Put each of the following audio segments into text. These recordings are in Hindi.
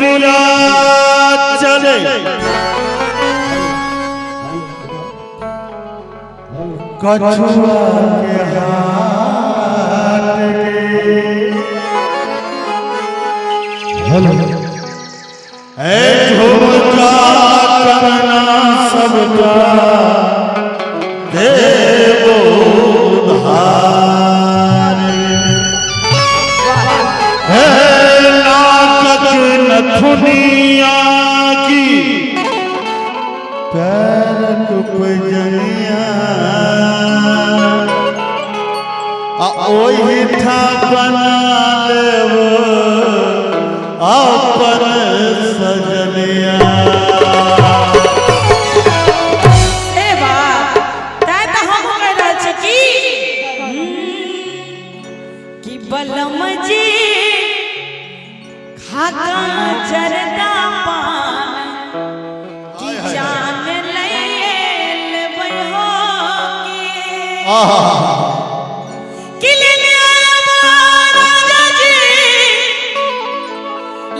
गोरिया चले कछुआ के हाथ के झुमका करना सबका देवो उधार नथुनिया की पैरक पजनिया ओही था बना लेव अपन सजनिया बलम जी खाका चरदा पान की जान लेल बहो के लेने आया राजा जी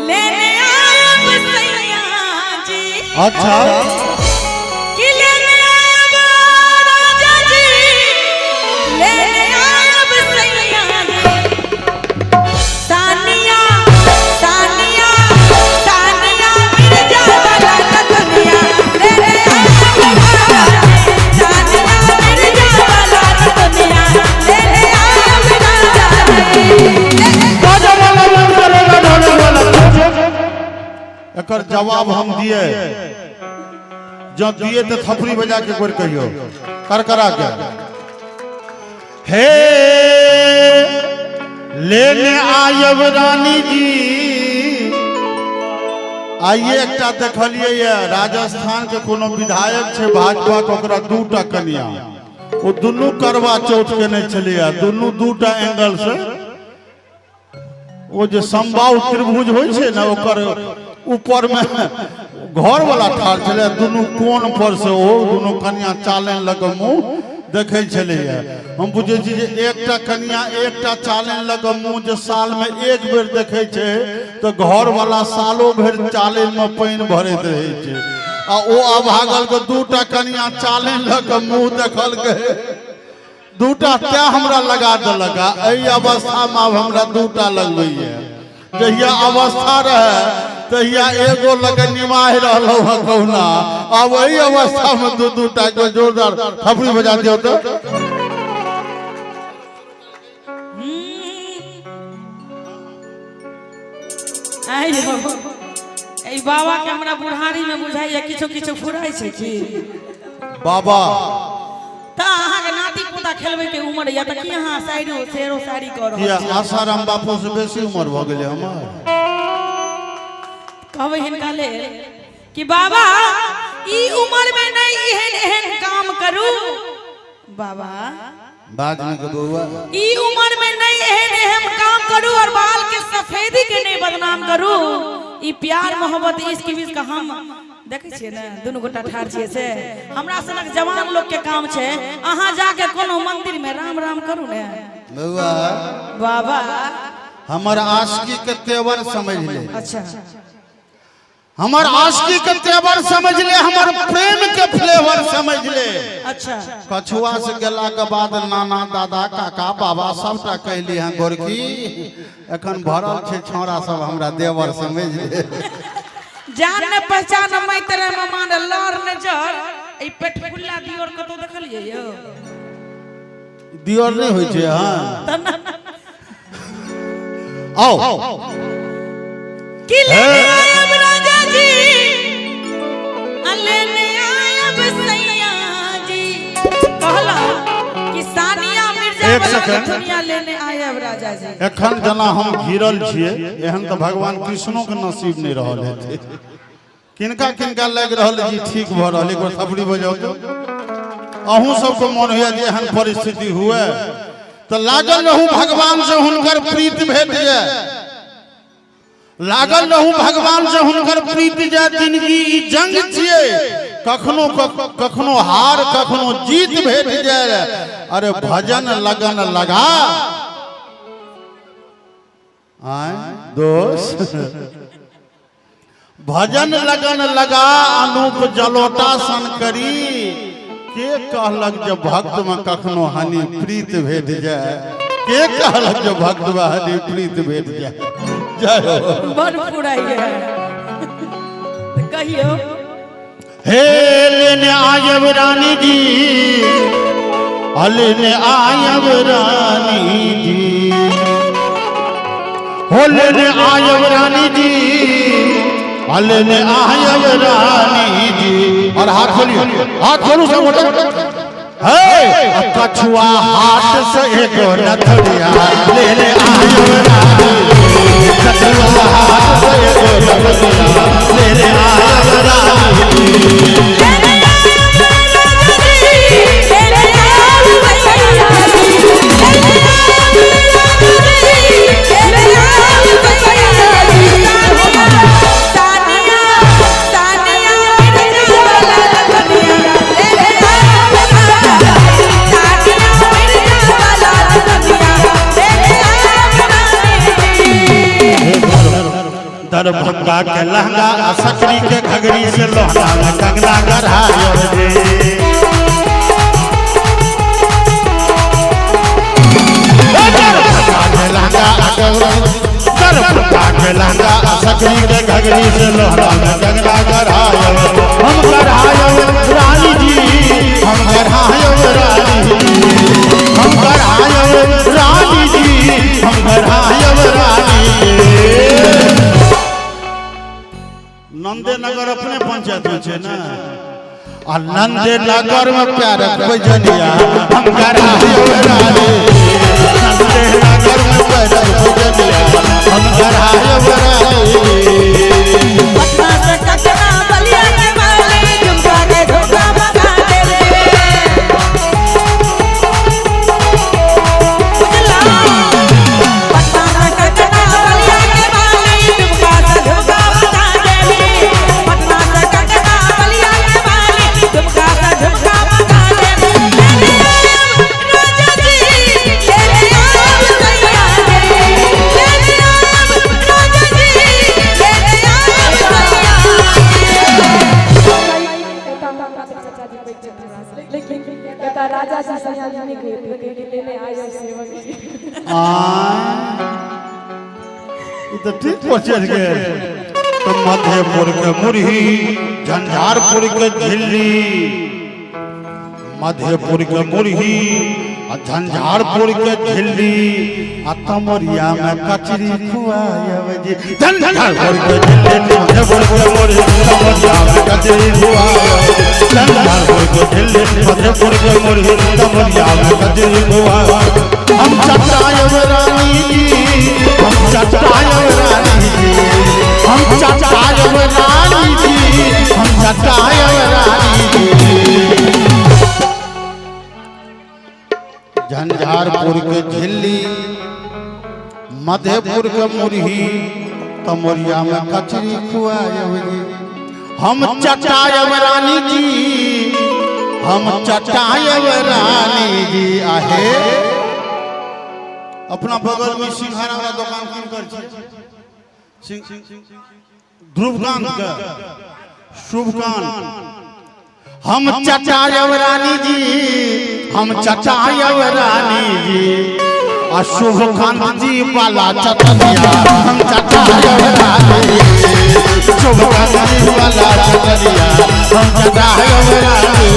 लेने आया बसैया जी अच्छा कि लेने आया राजा जी लेने आया बसैया सानिया सानिया सानिया मिर्जा वाला दुनिया लेने आया सानिया मिर्जा वाला दुनिया लेने आया एकर जवाब हम दिए जो दिए तो थपड़ी बजा के कोई कहियो करकरा के हे लेने आयब रानी जी आइए एकटा देखलिए ये राजस्थान के कोनो विधायक छे भाजपा के ओकरा दूटा कन्या वो दुनू करवा चौथ के नहीं चलिए दुनू दूटा एंगल से वो जो संबाहु त्रिभुज होय छे ना ओकर ऊपर में घर वाला ठाड़ चले दुनू कोन पर से ओ दुनू कन्या चाले लग मुंह देखे चले हम बुझे छी जे एकटा कन्या एकटा चाले लग मुंह जे साल में एक बेर देखे छे तो घर वाला सालों भर चाले में पानी भरत रहे छे आ ओ अभागल के दूटा कन्या चाले लग मुंह देखल के दूटा त्या हमरा लगा देलक एई अवस्था में अब हमरा दूटा लगबैया जहिया अवस्था रहे तहिया एगो लगे निमाह रहलो कहुना अब वही अवस्था में दू दूटा को जोरदार थपड़ी बजा दियो तो ए बाबा के हमरा बुढ़ारी में बुझाइए किछो किछो फुराई छै की बाबा ता अहाँ के नाती पोता खेलबे के उम्र या त की अहाँ साइडो शेरो साड़ी कर रहल या आसाराम बापू से बेसी उम्र भ गेले हमर कहबै हिनका ले कि बाबा ई उम्र में नहीं एहन एहन काम करू बाबा बाद में के बउआ ई उम्र में नहीं एहन एहन काम करू और बाल के सफेदी के नहीं बदनाम करू ई प्यार मोहब्बत इश्क विश्क का हम देखे छिए ना दोनों गोटा ठाड़ छिए से हमरा सनक जवान लोग के काम छे अहाँ जाके कोनो मंदिर में राम राम करू ने बउआ बाबा हमर आशिकी के तेवर समझ ले अच्छा हमर आशिकी के तेवर समझ ले हमर प्रेम के फ्लेवर समझ ले अच्छा कछुआ से गेला के बाद नाना दादा काका बाबा सबटा कहली हैं गोरकी एखन भरल छे छोरा सब हमरा देवर समझ ले जान ने पहचान मैं तेरे मेहमान लड़ ने जर ए पेटफुल्ला दियोर कतो देखलिए यो दियोर नहीं होय छे हां आओ कि लेने आयब राजा जी लेने आयब सैया जी कहला कि सानिया मिर्जा वाला दुनिया लेने आयब राजा जी एखन जना हम घिरल छिए एहन तो भगवान कृष्णो के नसीब नहीं रहल हेते किनका किनका लग रहल जी ठीक भ रहल एक बार थपड़ी बजाओ तो अहू सबको मन होया जे एहन परिस्थिति हुए तो लागल रहू भगवान से हुनकर प्रीति भेट जाए लागल रहू भगवान से हुनकर प्रीति जाए जिंदगी ई जंग छिए कखनो कखनो हार कखनो जीत भेट जाए अरे भजन लगन लगा आए दोस्त भजन लगन लगा अनूप जलोटा सन करी के कहलक जब भक्त में कखनो हानि प्रीत भेट जाए के कहलक जब भक्त में हानि प्रीत भेट जाए जय हो बड़ पुराई है कहियो हे लेने आयब रानी जी लेने आयब रानी जी हो लेने आयब रानी जी लेने आयब रानी जी और हाथ खोलिए हाथ खोलू सब है कछुआ हाथ से एगो नथुरिया लेने आयब रानी कछुआ हाथ से एगो नथुरिया लेने आयब रानी दरभंगा के लहंगा सकरी के घगरी से लोहना में कंगना गढ़ायो रे दरभंगा के लहंगा सकरी के घगरी से लोहना में कंगना गढ़ायो हम गढ़ायो रानी जी हम गढ़ायो रानी हम गढ़ायो रानी जी हम गढ़ायो रानी नंदे नगर अपने पंचायत में छे ना आ नंदे नगर में प्यार बजनिया हम गढ़ायो रानी नंदे नगर में प्यार बजनिया हम गढ़ायो रानी पटना से कचरा बलिया के माली झुमका के धोखा बता दे रे पटना से कचरा बलिया के माली झुमका के धोखा बता दे रे पटना से कचरा बलिया के माली झुमका के धोखा बता दे रे राजा जी ले आओ सैया रे ले आओ राजा जी ले राजा जी सयानी के लेने आए सेवक जी तो ठीक पहुंच गए तो मधेपुर के मुरही झंझारपुर के झिल्ली मधेपुर के मुरही झंझारपुर के झिल्ली तमरिया में कचरी खुआयब जी झंझारपुर के झिल्ली मधेपुर के मुरही तमरिया में कचरी खुआयब झंझारपुर के झिल्ली मधेपुर के मुरही तमरिया में कचरी खुआयब हम चटायब रानी जी हम चटायब रानी जी हम चटायब रानी जी हम चटायब रानी जी झंझारपुर के झिल्ली मधेपुर के मुरही तमरिया में कचरी खुआयब जी हम चटायब रानी जी हम चटायब रानी जी आहे अपना बगल में सिंघारा वाला दुकान किन कर ध्रुवकांत का शुभकांत हम चटायब रानी जी हम चटायब रानी जी शुभकांत जी वाला चटनिया हम चटायब रानी शुभकांत जी वाला चटनिया हम चटायब रानी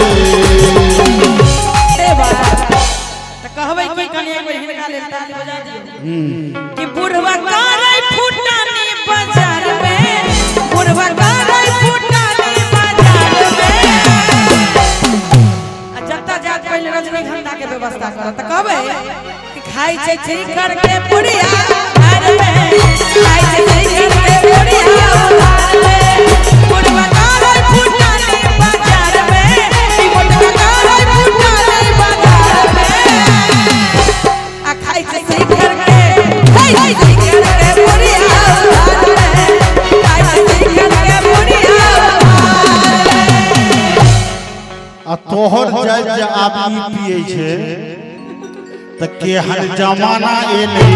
कहबै कि कने एक बेर हिनका लेल ताली बजा दियो कि बुढ़वा कारै फुटानी बाजार में बुढ़वा कारै फुटानी बाजार में जत्ता जात पहले रजनीगंधा के व्यवस्था करत त कहबै कि खाइ छै छिकर के पुड़िया घर में खाइ छै छिकर के पुड़िया घर में बुढ़वा कारै फुटानी बाजार में बुढ़वा कारै फुटानी बाजार में खाई से घर के बुढ़िया खाई से घर के बुढ़िया तोहर जाय जे आदमी पिए छे त केहन जमाना एले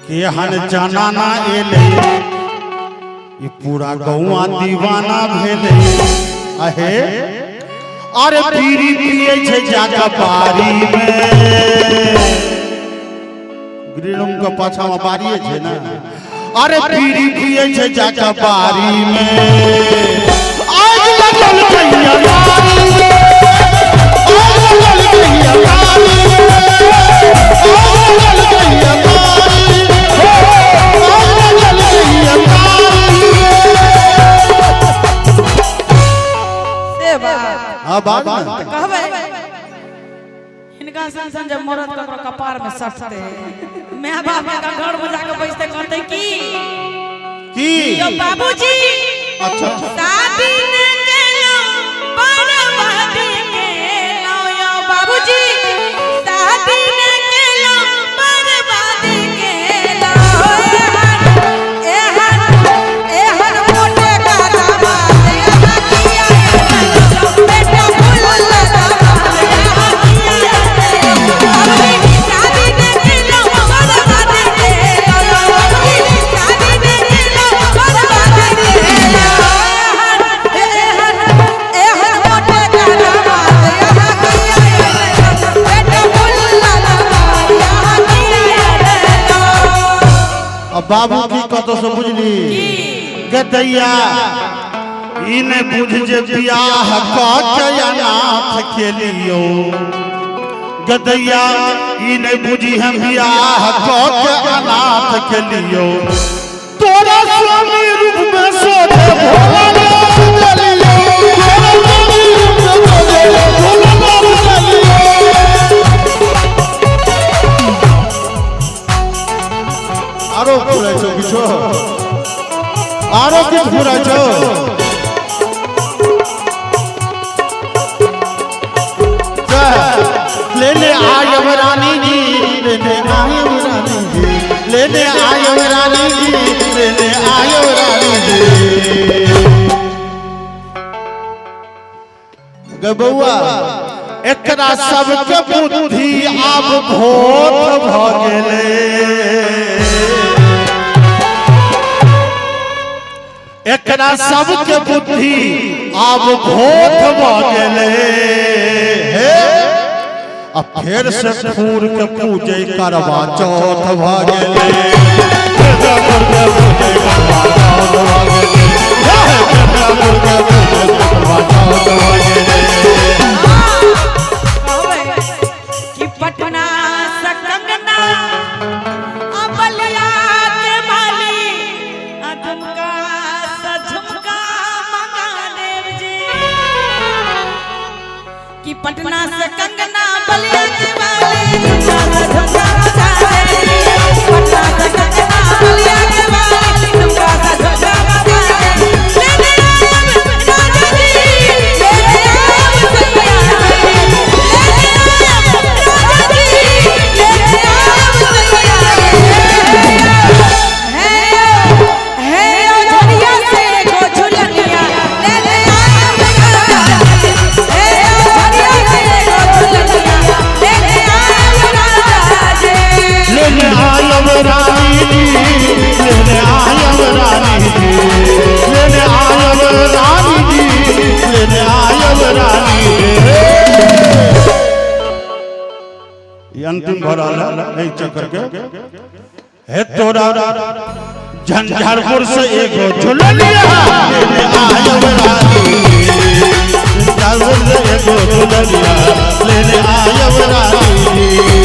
केहन जनाना एले ये पूरा गौवा दीवाना भेले आहे। अरे पीरी पिए छे जाका बारी में, ग्रीनम का पाछा में बारी छे ना। अरे पीरी पिए छे जाका बारी में, आज लगल कहिया बारी में, आज लगल कहिया बारी में, आज लगल कहिया बारी में, आज लगल कहिया बारी में। से बात हाँ बात में कहबे इनका संसन जब मरद ककरो कपार में सटते मैं बाप का घर में जाके बैठते कहते की यो बाबूजी अच्छा शादी न केलो बर्बादी केलो यो बाबूजी शादी न केलो बर्बादी केलो एहन मोटे का दामाद यहाँ किया बेटा फूल लगा बाबू की कतो से बुझली गदैया इने बुझ जे बियाह कके अनाथ के लियो। गदैया इने बुझी हम बियाह कके अनाथ के लियो। तोरा स्वामी रूप में सोधे भोला चलियो, तोरा स्वामी रूप में सोधे भोला चलियो। आरो पूरा छो किछो आरो के पूरा छो लेने आयब रानी जी, लेने आयब रानी जी, लेने आयब रानी जी, लेने आयब रानी जी। गबुआ एकरा सबके बुद्धि आब भोट भ गेले। एकरा सबके बुद्धि आब भोट भ गेले। अब फिर से फूर के पूजे करवा चौथ भ गेले। कि पटना से कंगना बलिया के माली झुमका से झुमका मंगा देव जी। कि पटना से कंगना बलिया के माली झुमका से झुमका मंगा देव जी। पटना से कंगना बलिया के माली झुमका से झुमका मंगा देव जी। अंतिम भरल नहीं चक्कर के हे तोरा झंझारपुर से एगो झुलनिया लेने आयब रानी। झंझारपुर से एगो झुलनिया लेने आयब रानी।